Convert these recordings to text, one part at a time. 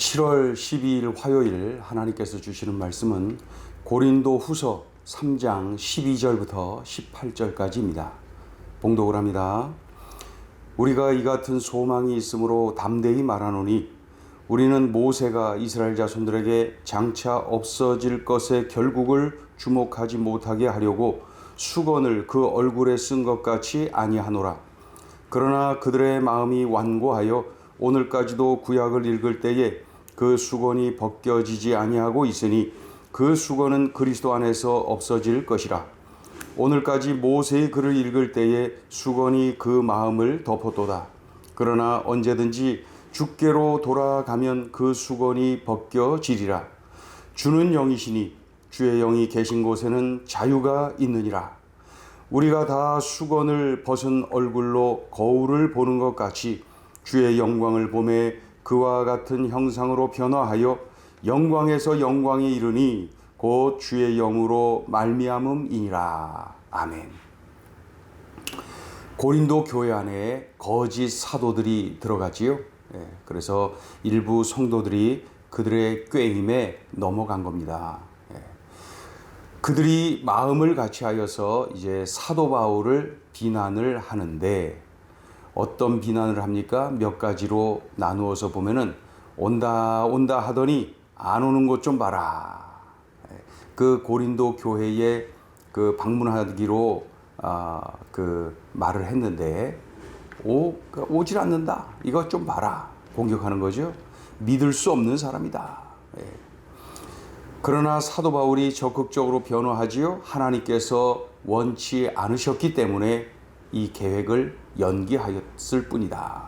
7월 12일 화요일 하나님께서 주시는 말씀은 고린도 후서 3장 12절부터 18절까지입니다. 봉독을 합니다. 우리가 이 같은 소망이 있으므로 담대히 말하노니 우리는 모세가 이스라엘 자손들에게 장차 없어질 것의 결국을 주목하지 못하게 하려고 수건을 그 얼굴에 쓴 것 같이 아니하노라. 그러나 그들의 마음이 완고하여 오늘까지도 구약을 읽을 때에 그 수건이 벗겨지지 아니하고 있으니 그 수건은 그리스도 안에서 없어질 것이라. 오늘까지 모세의 글을 읽을 때에 수건이 그 마음을 덮었도다. 그러나 언제든지 주께로 돌아가면 그 수건이 벗겨지리라. 주는 영이시니 주의 영이 계신 곳에는 자유가 있느니라. 우리가 다 수건을 벗은 얼굴로 거울을 보는 것 같이 주의 영광을 보매 그와 같은 형상으로 변화하여 영광에서 영광에 이르니 곧 주의 영으로 말미암음이니라. 아멘. 고린도 교회 안에 거짓 사도들이 들어가지요. 그래서 일부 성도들이 그들의 꾀임에 넘어간 겁니다. 그들이 마음을 같이하여서 이제 사도 바울을 비난을 하는데 어떤 비난을 합니까? 몇 가지로 나누어서 보면은 온다 하더니 안 오는 것 좀 봐라. 그 고린도 교회에 그 방문하기로 그 말을 했는데 오질 않는다. 이것 좀 봐라. 공격하는 거죠. 믿을 수 없는 사람이다. 그러나 사도 바울이 적극적으로 변호하지요. 하나님께서 원치 않으셨기 때문에 이 계획을 연기하였을 뿐이다.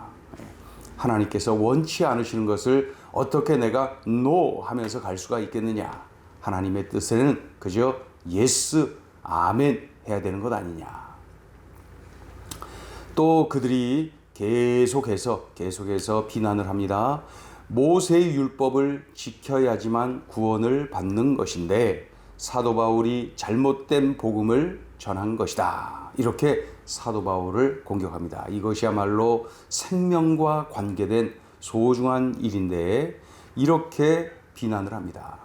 하나님께서 원치 않으시는 것을 어떻게 내가 NO 하면서 갈 수가 있겠느냐. 하나님의 뜻에는 그저 예스, 아멘 해야 되는 것 아니냐. 또 그들이 계속해서 비난을 합니다. 모세의 율법을 지켜야지만 구원을 받는 것인데 사도 바울이 잘못된 복음을 전한 것이다. 이렇게 사도 바울을 공격합니다. 이것이야말로 생명과 관계된 소중한 일인데 이렇게 비난을 합니다.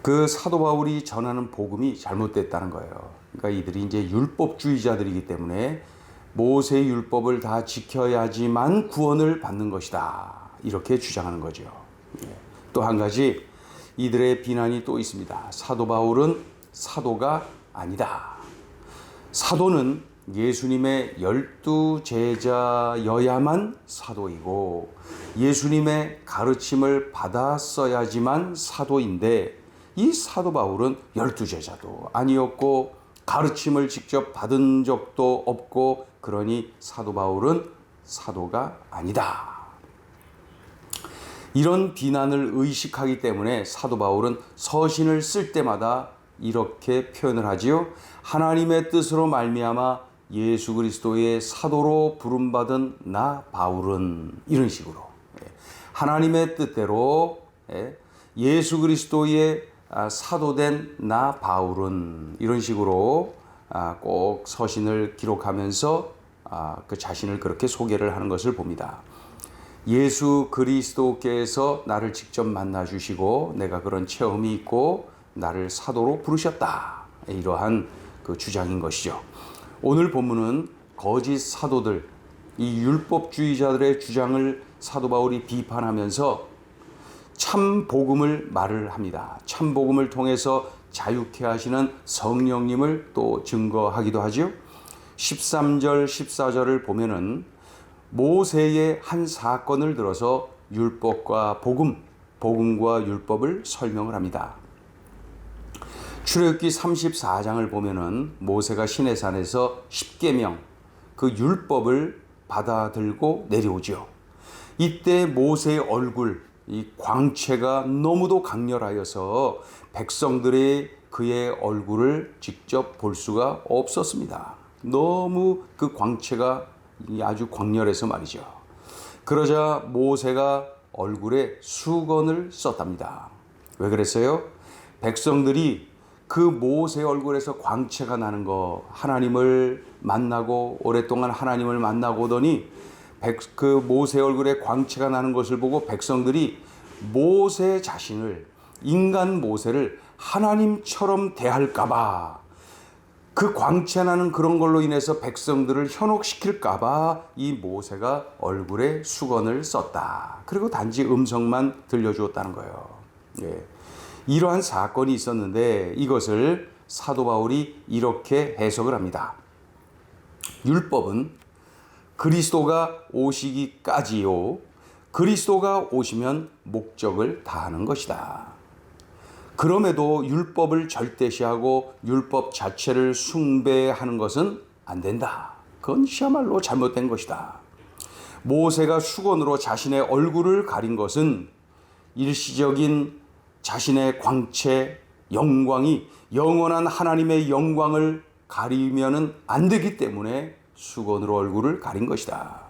그 사도 바울이 전하는 복음이 잘못됐다는 거예요. 그러니까 이들이 이제 율법주의자들이기 때문에 모세의 율법을 다 지켜야지만 구원을 받는 것이다. 이렇게 주장하는 거죠. 또 한 가지 이들의 비난이 또 있습니다. 사도 바울은 사도가 아니다. 사도는 예수님의 12 제자여야만 사도이고 예수님의 가르침을 받았어야지만 사도인데 이 사도 바울은 12 제자도 아니었고 가르침을 직접 받은 적도 없고 그러니 사도 바울은 사도가 아니다. 이런 비난을 의식하기 때문에 사도 바울은 서신을 쓸 때마다 이렇게 표현을 하지요. 하나님의 뜻으로 말미암아 예수 그리스도의 사도로 부름받은 나 바울은 이런 식으로 하나님의 뜻대로 예수 그리스도의 사도된 나 바울은 이런 식으로 꼭 서신을 기록하면서 그 자신을 그렇게 소개를 하는 것을 봅니다. 예수 그리스도께서 나를 직접 만나 주시고 내가 그런 체험이 있고 나를 사도로 부르셨다. 이러한 그 주장인 것이죠. 오늘 본문은 거짓 사도들, 이 율법주의자들의 주장을 사도 바울이 비판하면서 참 복음을 말을 합니다. 참 복음을 통해서 자유케 하시는 성령님을 또 증거하기도 하죠. 13절, 14절을 보면은 모세의 한 사건을 들어서 율법과 복음과 율법을 설명을 합니다. 출애굽기 34장을 보면은 모세가 시내산에서 십계명 그 율법을 받아들고 내려오죠. 이때 모세의 얼굴 이 광채가 너무도 강렬하여서 백성들이 그의 얼굴을 직접 볼 수가 없었습니다. 너무 그 광채가 아주 광렬해서 말이죠. 그러자 모세가 얼굴에 수건을 썼답니다. 왜 그랬어요? 백성들이 그 모세 얼굴에서 광채가 나는 거 하나님을 만나고 오랫동안 하나님을 만나고 오더니 그 모세 얼굴에 광채가 나는 것을 보고 백성들이 모세 자신을, 인간 모세를 하나님처럼 대할까봐, 그 광채 나는 그런 걸로 인해서 백성들을 현혹시킬까봐 이 모세가 얼굴에 수건을 썼다. 그리고 단지 음성만 들려주었다는 거예요. 예. 이러한 사건이 있었는데 이것을 사도 바울이 이렇게 해석을 합니다. 율법은 그리스도가 오시기까지요, 그리스도가 오시면 목적을 다하는 것이다. 그럼에도 율법을 절대시하고 율법 자체를 숭배하는 것은 안 된다. 그건 시야말로 잘못된 것이다. 모세가 수건으로 자신의 얼굴을 가린 것은 일시적인 자신의 광채, 영광이 영원한 하나님의 영광을 가리면은 안 되기 때문에 수건으로 얼굴을 가린 것이다.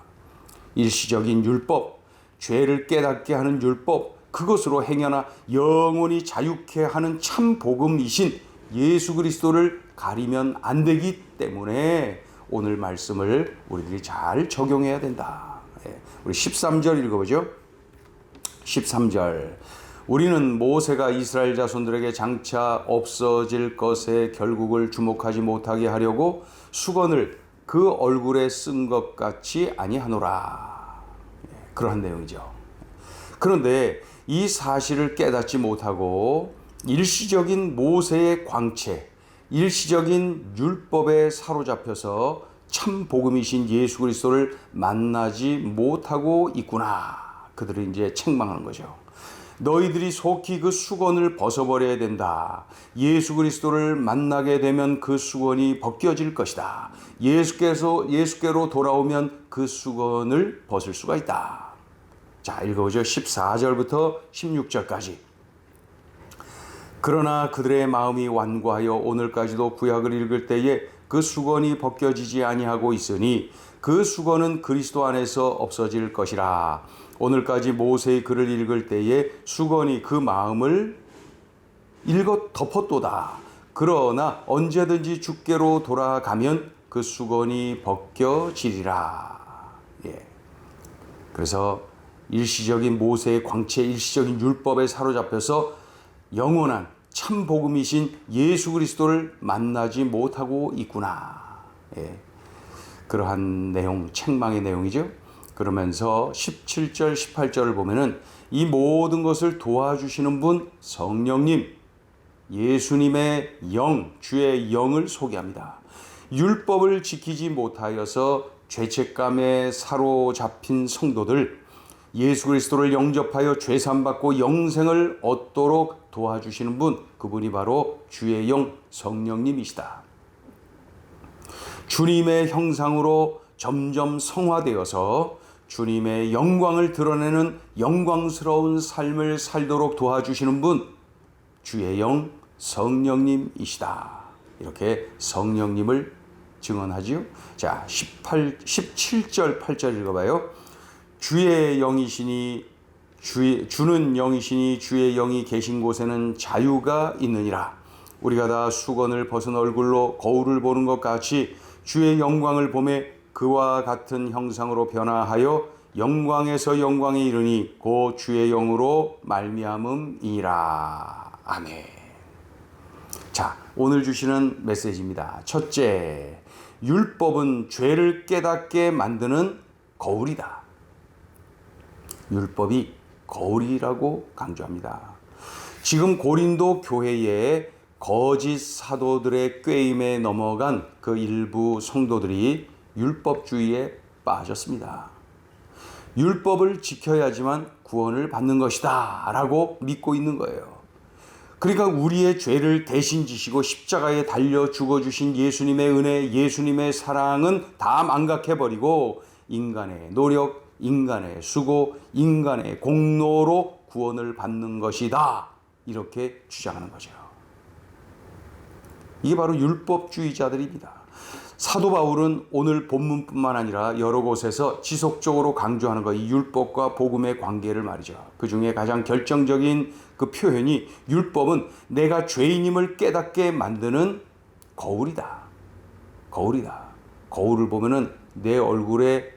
일시적인 율법, 죄를 깨닫게 하는 율법, 그것으로 행여나 영원히 자유케 하는 참 복음이신 예수 그리스도를 가리면 안 되기 때문에 오늘 말씀을 우리들이 잘 적용해야 된다. 우리 13절 읽어보죠. 13절. 우리는 모세가 이스라엘 자손들에게 장차 없어질 것에 결국을 주목하지 못하게 하려고 수건을 그 얼굴에 쓴 것 같이 아니하노라. 그러한 내용이죠. 그런데 이 사실을 깨닫지 못하고 일시적인 모세의 광채, 일시적인 율법에 사로잡혀서 참 복음이신 예수 그리스도를 만나지 못하고 있구나. 그들이 이제 책망하는 거죠. 너희들이 속히 그 수건을 벗어버려야 된다. 예수 그리스도를 만나게 되면 그 수건이 벗겨질 것이다. 예수께로 돌아오면 그 수건을 벗을 수가 있다. 자, 읽어보죠. 14절부터 16절까지. 그러나 그들의 마음이 완고하여 오늘까지도 구약을 읽을 때에 그 수건이 벗겨지지 아니하고 있으니 그 수건은 그리스도 안에서 없어질 것이라. 오늘까지 모세의 글을 읽을 때에 수건이 그 마음을 읽어 덮었도다. 그러나 언제든지 주께로 돌아가면 그 수건이 벗겨지리라. 예. 그래서 일시적인 모세의 광채, 일시적인 율법에 사로잡혀서 영원한 참 복음이신 예수 그리스도를 만나지 못하고 있구나. 예. 그러한 내용, 책망의 내용이죠. 그러면서 17절, 18절을 보면은 이 모든 것을 도와주시는 분 성령님, 예수님의 영, 주의 영을 소개합니다. 율법을 지키지 못하여서 죄책감에 사로잡힌 성도들, 예수 그리스도를 영접하여 죄산받고 영생을 얻도록 도와주시는 분, 그분이 바로 주의 영 성령님이시다. 주님의 형상으로 점점 성화되어서 주님의 영광을 드러내는 영광스러운 삶을 살도록 도와주시는 분, 주의 영 성령님이시다. 이렇게 성령님을 증언하지요. 자, 17절, 8절 읽어봐요. 주의 영이시니 주는 영이시니 주의 영이 계신 곳에는 자유가 있느니라. 우리가 다 수건을 벗은 얼굴로 거울을 보는 것 같이 주의 영광을 보매 그와 같은 형상으로 변화하여 영광에서 영광에 이르니 곧 주의 영으로 말미암음이라. 아멘. 자, 오늘 주시는 메시지입니다. 첫째, 율법은 죄를 깨닫게 만드는 거울이다. 율법이 거울이라고 강조합니다. 지금 고린도 교회에 거짓 사도들의 꾀임에 넘어간 그 일부 성도들이 율법주의에 빠졌습니다. 율법을 지켜야지만 구원을 받는 것이다 라고 믿고 있는 거예요. 그러니까 우리의 죄를 대신 지시고 십자가에 달려 죽어주신 예수님의 은혜, 예수님의 사랑은 다 망각해버리고 인간의 노력, 인간의 수고, 인간의 공로로 구원을 받는 것이다. 이렇게 주장하는 거죠. 이게 바로 율법주의자들입니다. 사도 바울은 오늘 본문뿐만 아니라 여러 곳에서 지속적으로 강조하는 거, 이 율법과 복음의 관계를 말이죠. 그 중에 가장 결정적인 그 표현이 율법은 내가 죄인임을 깨닫게 만드는 거울이다. 거울이다. 거울을 보면은 내 얼굴에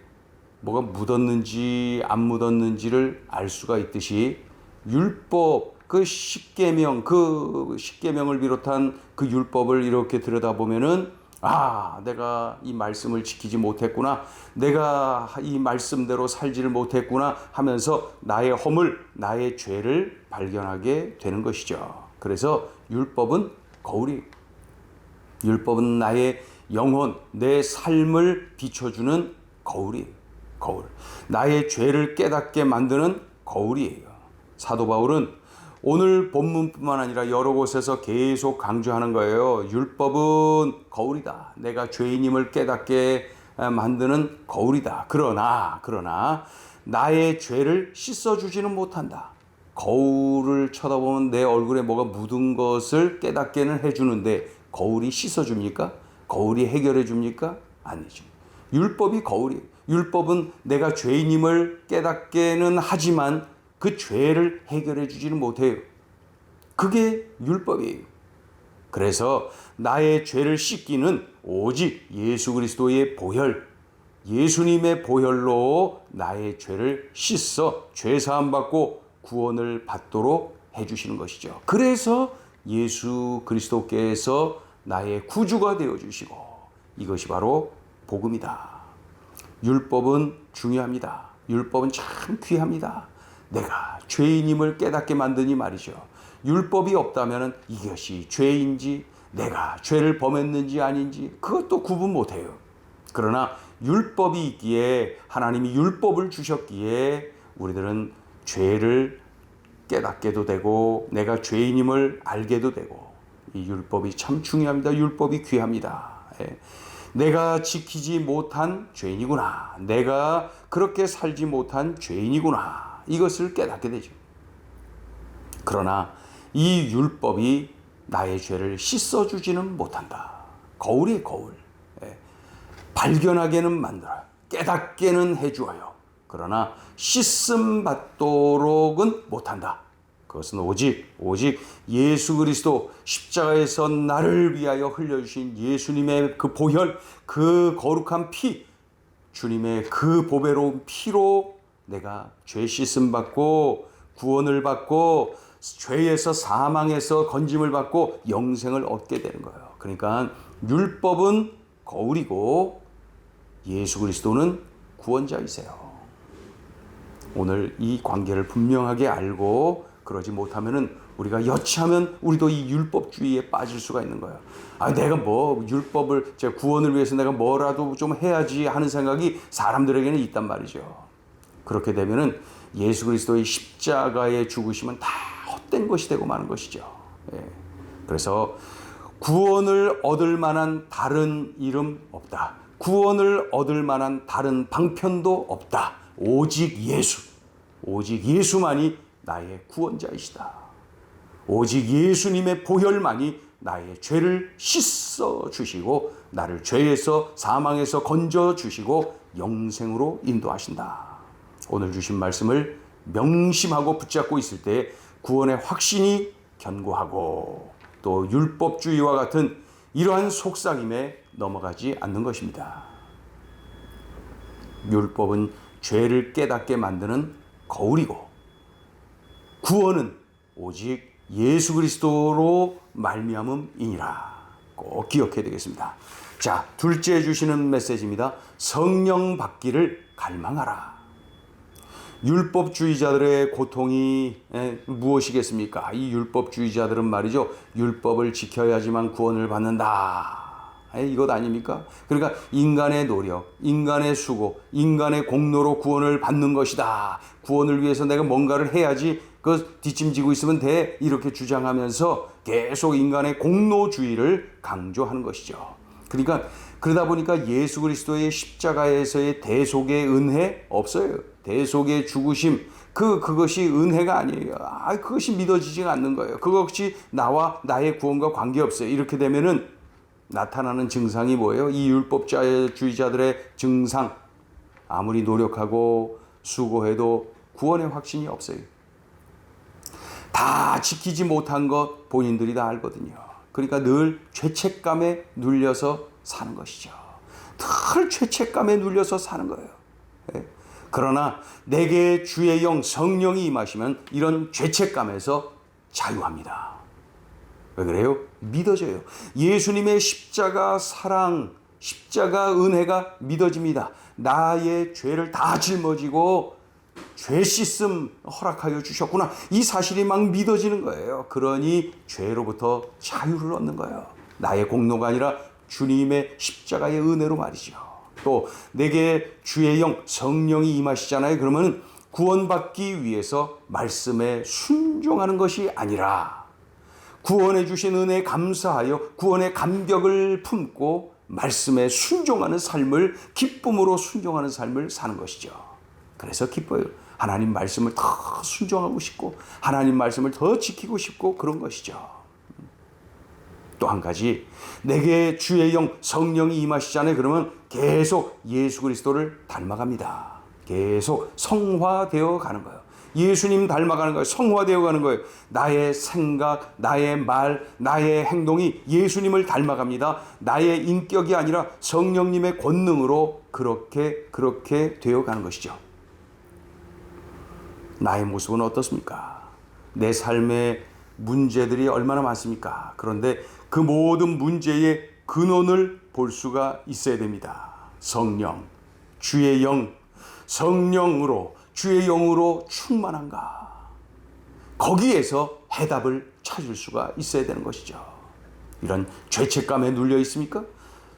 뭐가 묻었는지 안 묻었는지를 알 수가 있듯이 율법 그 십계명을 비롯한 그 율법을 이렇게 들여다보면은 내가 이 말씀을 지키지 못했구나. 내가 이 말씀대로 살지를 못했구나 하면서 나의 허물, 나의 죄를 발견하게 되는 것이죠. 그래서 율법은 거울이, 율법은 나의 영혼, 내 삶을 비춰주는 거울. 나의 죄를 깨닫게 만드는 거울이에요. 사도 바울은 오늘 본문뿐만 아니라 여러 곳에서 계속 강조하는 거예요. 율법은 거울이다. 내가 죄인임을 깨닫게 만드는 거울이다. 그러나 나의 죄를 씻어주지는 못한다. 거울을 쳐다보면 내 얼굴에 뭐가 묻은 것을 깨닫게는 해주는데 거울이 씻어줍니까? 거울이 해결해 줍니까? 아니죠. 율법이 거울이에요. 율법은 내가 죄인임을 깨닫게는 하지만 그 죄를 해결해 주지는 못해요. 그게 율법이에요. 그래서 나의 죄를 씻기는 오직 예수 그리스도의 보혈, 예수님의 보혈로 나의 죄를 씻어 죄 사함 받고 구원을 받도록 해주시는 것이죠. 그래서 예수 그리스도께서 나의 구주가 되어주시고, 이것이 바로 복음이다. 율법은 중요합니다. 율법은 참 귀합니다. 내가 죄인임을 깨닫게 만드니 말이죠. 율법이 없다면 이것이 죄인지 내가 죄를 범했는지 아닌지 그것도 구분 못해요. 그러나 율법이 있기에, 하나님이 율법을 주셨기에 우리들은 죄를 깨닫게도 되고 내가 죄인임을 알게도 되고, 이 율법이 참 중요합니다. 율법이 귀합니다. 내가 지키지 못한 죄인이구나. 내가 그렇게 살지 못한 죄인이구나. 이것을 깨닫게 되죠. 그러나 이 율법이 나의 죄를 씻어주지는 못한다. 거울이 거울. 발견하게는 만들어요. 깨닫게는 해주어요. 그러나 씻음 받도록은 못한다. 그것은 오직 예수 그리스도 십자가에서 나를 위하여 흘려주신 예수님의 그 보혈, 그 거룩한 피, 주님의 그 보배로운 피로 내가 죄 씻음 받고 구원을 받고 죄에서 사망에서 건짐을 받고 영생을 얻게 되는 거예요. 그러니까 율법은 거울이고 예수 그리스도는 구원자이세요. 오늘 이 관계를 분명하게 알고 그러지 못하면은 우리가 여차하면 우리도 이 율법주의에 빠질 수가 있는 거예요. 내가 율법을, 제 구원을 위해서 내가 뭐라도 좀 해야지 하는 생각이 사람들에게는 있단 말이죠. 그렇게 되면은 예수 그리스도의 십자가의 죽으심은 다 헛된 것이 되고 마는 것이죠. 그래서 구원을 얻을 만한 다른 이름 없다. 구원을 얻을 만한 다른 방편도 없다. 오직 예수만이 나의 구원자이시다. 오직 예수님의 보혈만이 나의 죄를 씻어 주시고 나를 죄에서 사망에서 건져 주시고 영생으로 인도하신다. 오늘 주신 말씀을 명심하고 붙잡고 있을 때 구원의 확신이 견고하고 또 율법주의와 같은 이러한 속삭임에 넘어가지 않는 것입니다. 율법은 죄를 깨닫게 만드는 거울이고 구원은 오직 예수 그리스도로 말미암음이니라. 꼭 기억해야 되겠습니다. 자, 둘째 주시는 메시지입니다. 성령 받기를 갈망하라. 율법주의자들의 고통이 무엇이겠습니까? 이 율법주의자들은 말이죠, 율법을 지켜야지만 구원을 받는다. 이것 아닙니까? 그러니까 인간의 노력, 인간의 수고, 인간의 공로로 구원을 받는 것이다. 구원을 위해서 내가 뭔가를 해야지 그 뒷짐지고 있으면 돼. 이렇게 주장하면서 계속 인간의 공로주의를 강조하는 것이죠. 그러니까 그러다 보니까 예수 그리스도의 십자가에서의 대속의 은혜 없어요. 대속의 죽으심, 그것이 은혜가 아니에요. 그것이 믿어지지가 않는 거예요. 그것이 나와 나의 구원과 관계없어요. 이렇게 되면은 나타나는 증상이 뭐예요? 이 율법주의자들의 증상. 아무리 노력하고 수고해도 구원의 확신이 없어요. 다 지키지 못한 것 본인들이 다 알거든요. 그러니까 늘 죄책감에 눌려서 사는 것이죠. 늘 죄책감에 눌려서 사는 거예요. 그러나 내게 주의 영 성령이 임하시면 이런 죄책감에서 자유합니다. 왜 그래요? 믿어져요. 예수님의 십자가 사랑, 십자가 은혜가 믿어집니다. 나의 죄를 다 짊어지고 죄 씻음 허락하여 주셨구나. 이 사실이 막 믿어지는 거예요. 그러니 죄로부터 자유를 얻는 거예요. 나의 공로가 아니라 주님의 십자가의 은혜로 말이죠. 또 내게 주의 영 성령이 임하시잖아요. 그러면 구원받기 위해서 말씀에 순종하는 것이 아니라 구원해 주신 은혜에 감사하여 구원의 감격을 품고 말씀에 순종하는 삶을, 기쁨으로 순종하는 삶을 사는 것이죠. 그래서 기뻐요. 하나님 말씀을 더 순종하고 싶고 하나님 말씀을 더 지키고 싶고 그런 것이죠. 또 한 가지, 내게 주의 영 성령이 임하시잖아요. 그러면 계속 예수 그리스도를 닮아갑니다. 계속 성화되어 가는 거예요. 예수님 닮아가는 거예요. 성화되어 가는 거예요. 나의 생각, 나의 말, 나의 행동이 예수님을 닮아갑니다. 나의 인격이 아니라 성령님의 권능으로 그렇게 되어 가는 것이죠. 나의 모습은 어떻습니까? 내 삶의 문제들이 얼마나 많습니까? 그런데 그 모든 문제의 근원을 볼 수가 있어야 됩니다. 성령, 주의 영, 성령으로, 주의 영으로 충만한가? 거기에서 해답을 찾을 수가 있어야 되는 것이죠. 이런 죄책감에 눌려 있습니까?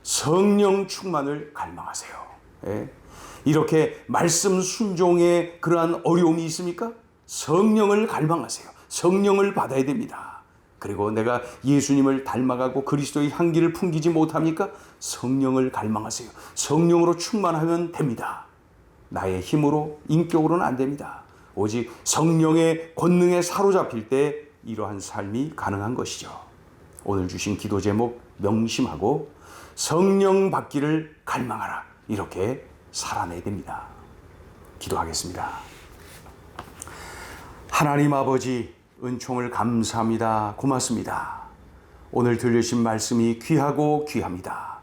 성령 충만을 갈망하세요. 예? 이렇게 말씀 순종에 그러한 어려움이 있습니까? 성령을 갈망하세요. 성령을 받아야 됩니다. 그리고 내가 예수님을 닮아가고 그리스도의 향기를 풍기지 못합니까? 성령을 갈망하세요. 성령으로 충만하면 됩니다. 나의 힘으로, 인격으로는 안 됩니다. 오직 성령의 권능에 사로잡힐 때 이러한 삶이 가능한 것이죠. 오늘 주신 기도 제목 명심하고 성령 받기를 갈망하라. 이렇게 살아내야 됩니다. 기도하겠습니다. 하나님 아버지, 은총을 감사합니다. 고맙습니다. 오늘 들려주신 말씀이 귀하고 귀합니다.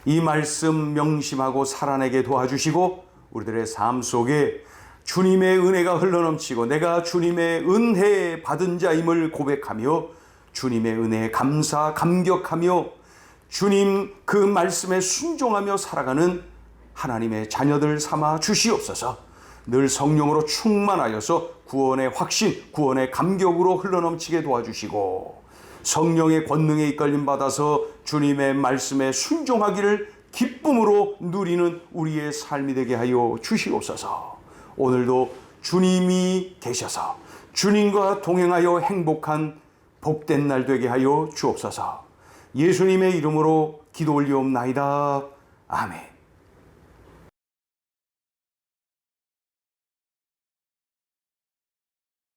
이 말씀 명심하고 살아내게 도와주시고 우리들의 삶 속에 주님의 은혜가 흘러넘치고 내가 주님의 은혜 받은 자임을 고백하며 주님의 은혜에 감사 감격하며 주님 그 말씀에 순종하며 살아가는 하나님의 자녀들 삼아 주시옵소서. 늘 성령으로 충만하여서 구원의 확신, 구원의 감격으로 흘러넘치게 도와주시고 성령의 권능에 이끌림 받아서 주님의 말씀에 순종하기를 기쁨으로 누리는 우리의 삶이 되게 하여 주시옵소서. 오늘도 주님이 계셔서 주님과 동행하여 행복한 복된 날 되게 하여 주옵소서. 예수님의 이름으로 기도 올리옵나이다. 아멘.